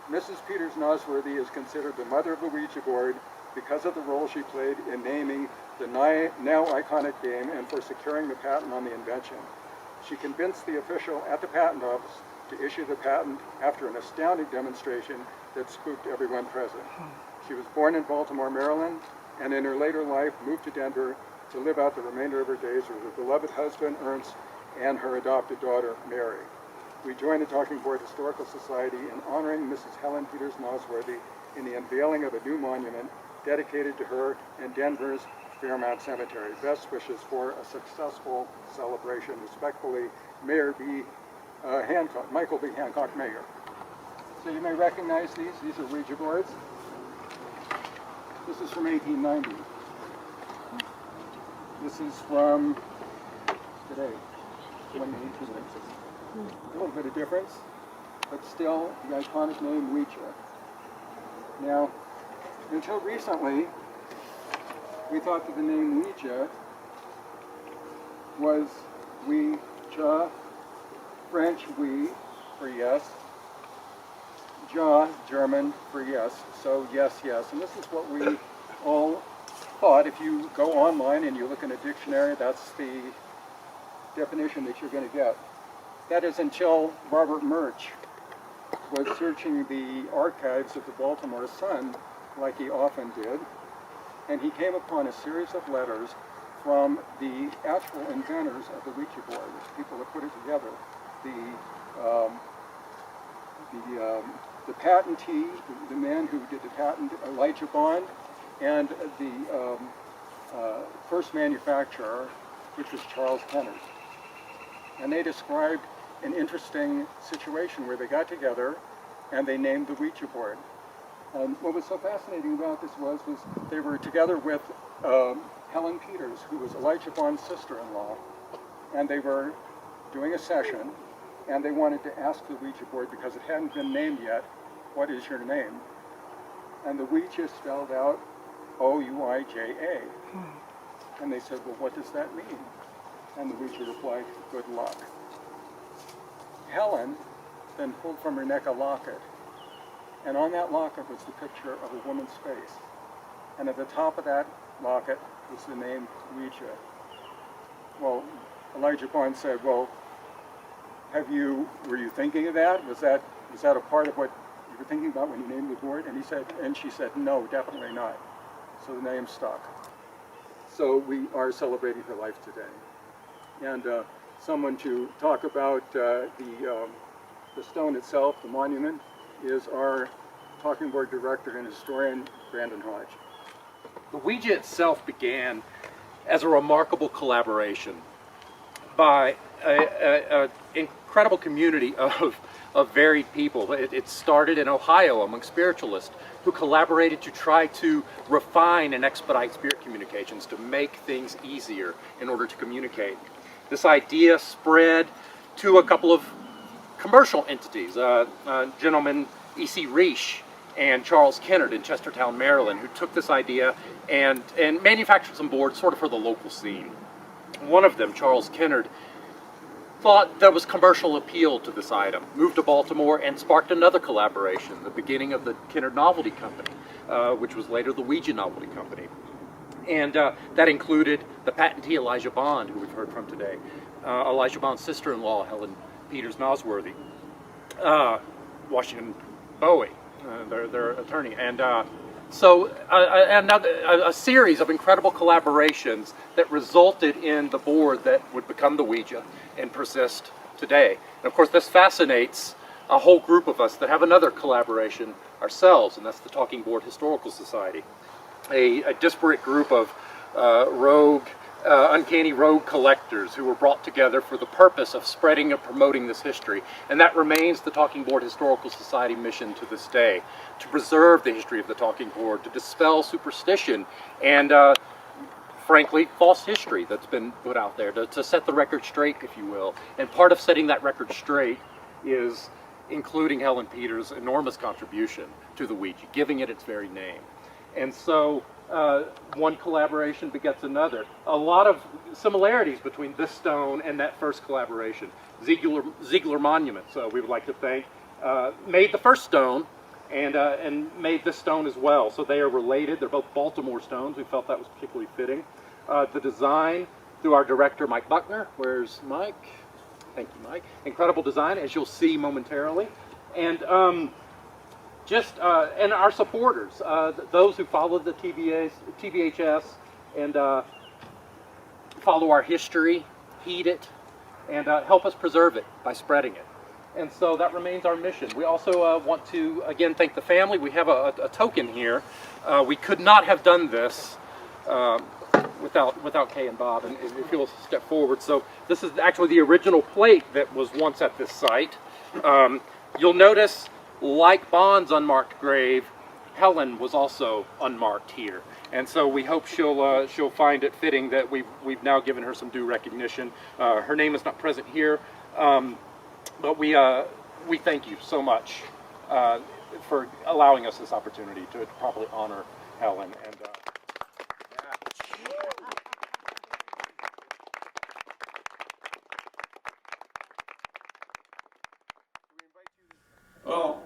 Mrs. Peters Nosworthy is considered the mother of the Ouija board because of the role she played in naming the now iconic game and for securing the patent on the invention. She convinced the official at the patent office to issue the patent after an astounding demonstration that spooked everyone present. She was born in Baltimore, Maryland, and in her later life moved to Denver to live out the remainder of her days with her beloved husband, Ernst, and her adopted daughter, Mary. We join the Talking Board Historical Society in honoring Mrs. Helen Peters Nosworthy in the unveiling of a new monument dedicated to her in Denver's Fairmount Cemetery. Best wishes for a successful celebration. Respectfully, Mayor Hancock, Michael B. Hancock, Mayor. So you may recognize these. These are Ouija boards. This is from 1890. This is from today, 2018. A little bit of difference, but still the iconic name Ouija. Now, until recently, we thought that the name Ouija was Ouija, French oui for yes, ja, German for yes, so yes, yes. And this is what we all thought. If you go online and you look in a dictionary, that's the definition that you're going to get. That is until Robert Murch was searching the archives of the Baltimore Sun, like he often did, and he came upon a series of letters from the actual inventors of the Ouija board, the people that put it together. The patentee, the man who did the patent, Elijah Bond, and the first manufacturer, which was Charles Kennard. And they described an interesting situation where they got together and they named the Ouija board. And what was so fascinating about this was they were together with Helen Peters, who was Elijah Bond's sister-in-law, and they were doing a session, and they wanted to ask the Ouija board, because it hadn't been named yet, what is your name? And the Ouija spelled out O-U-I-J-A. And they said, well, what does that mean? And the Ouija replied, good luck. Helen then pulled from her neck a locket, and on that locket was the picture of a woman's face. And at the top of that locket was the name Ouija. Well, Elijah Bond said, well, were you thinking of that? Was that a part of what you were thinking about when you named the board? And she said, no, definitely not. So the name stuck. So we are celebrating her life today. And someone to talk about the stone itself, the monument, is our talking board director and historian, Brandon Hodge. The Ouija itself began as a remarkable collaboration by an incredible community of varied people. It started in Ohio among spiritualists who collaborated to try to refine and expedite spirit communications to make things easier in order to communicate. This idea spread to a couple of commercial entities, gentlemen E.C. Reish and Charles Kennard in Chestertown, Maryland, who took this idea and manufactured some boards sort of for the local scene. One of them, Charles Kennard, thought there was commercial appeal to this item, moved to Baltimore and sparked another collaboration, the beginning of the Kennard Novelty Company, which was later the Ouija Novelty Company. And that included the patentee Elijah Bond, who we've heard from today, Elijah Bond's sister-in-law, Helen Peters Nosworthy, Washington Bowie, their attorney, and so a series of incredible collaborations that resulted in the board that would become the Ouija and persist today. And of course, this fascinates a whole group of us that have another collaboration ourselves, and that's the Talking Board Historical Society, a disparate group of uncanny rogue collectors who were brought together for the purpose of spreading and promoting this history. And that remains the Talking Board Historical Society mission to this day, to preserve the history of the Talking Board, to dispel superstition and, frankly, false history that's been put out there, to set the record straight, if you will. And part of setting that record straight is including Helen Peters' enormous contribution to the Ouija, giving it its very name. And so one collaboration begets another. A lot of similarities between this stone and that first collaboration. Ziegler Monuments, we would like to thank, made the first stone and made this stone as well. So they are related. They're both Baltimore stones. We felt that was particularly fitting. The design through our director, Mike Buckner. Where's Mike? Thank you, Mike. Incredible design, as you'll see momentarily. And and our supporters, those who follow the TBHS and follow our history, heed it, and help us preserve it by spreading it. And so that remains our mission. We also want to, again, thank the family. We have a token here. We could not have done this without Kay and Bob, and if you'll step forward. So this is actually the original plate that was once at this site. You'll notice, like Bond's unmarked grave, Helen was also unmarked here, and so we hope she'll find it fitting that we've now given her some due recognition. Her name is not present here, but we thank you so much for allowing us this opportunity to properly honor Helen. And well,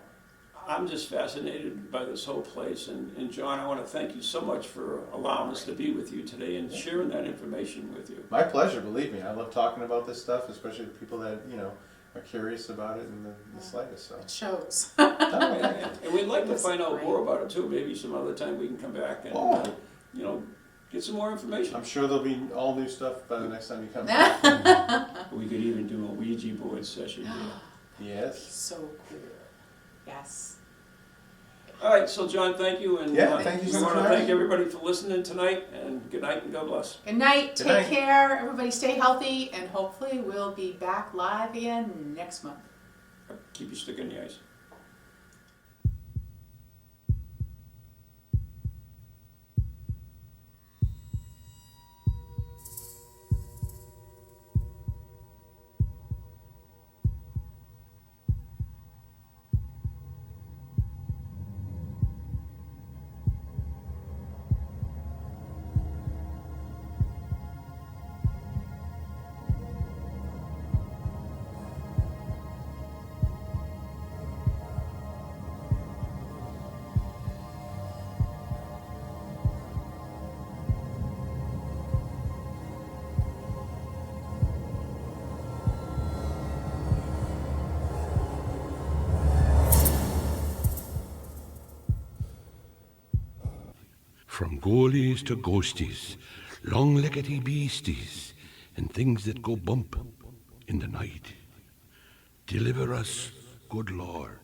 I'm just fascinated by this whole place, and John, I want to thank you so much for allowing us to be with you today and sharing that information with you. My pleasure, believe me. I love talking about this stuff, especially the people that, are curious about it in the slightest. So. It shows. And we'd like to find out more about it too. Maybe some other time we can come back and, get some more information. I'm sure there'll be all new stuff by the next time you come. We could even do a Ouija board session here. Yes. So cool. Yes. All right, so John, thank you, and thank you so we want to much. thank everybody for listening tonight, and good night and God bless. Good night. Good Take night. care. Everybody stay healthy, and hopefully we'll be back live again next month. Keep your stick in the ice. From ghoulies to ghosties, long-leggedy beasties, and things that go bump in the night. Deliver us, good Lord.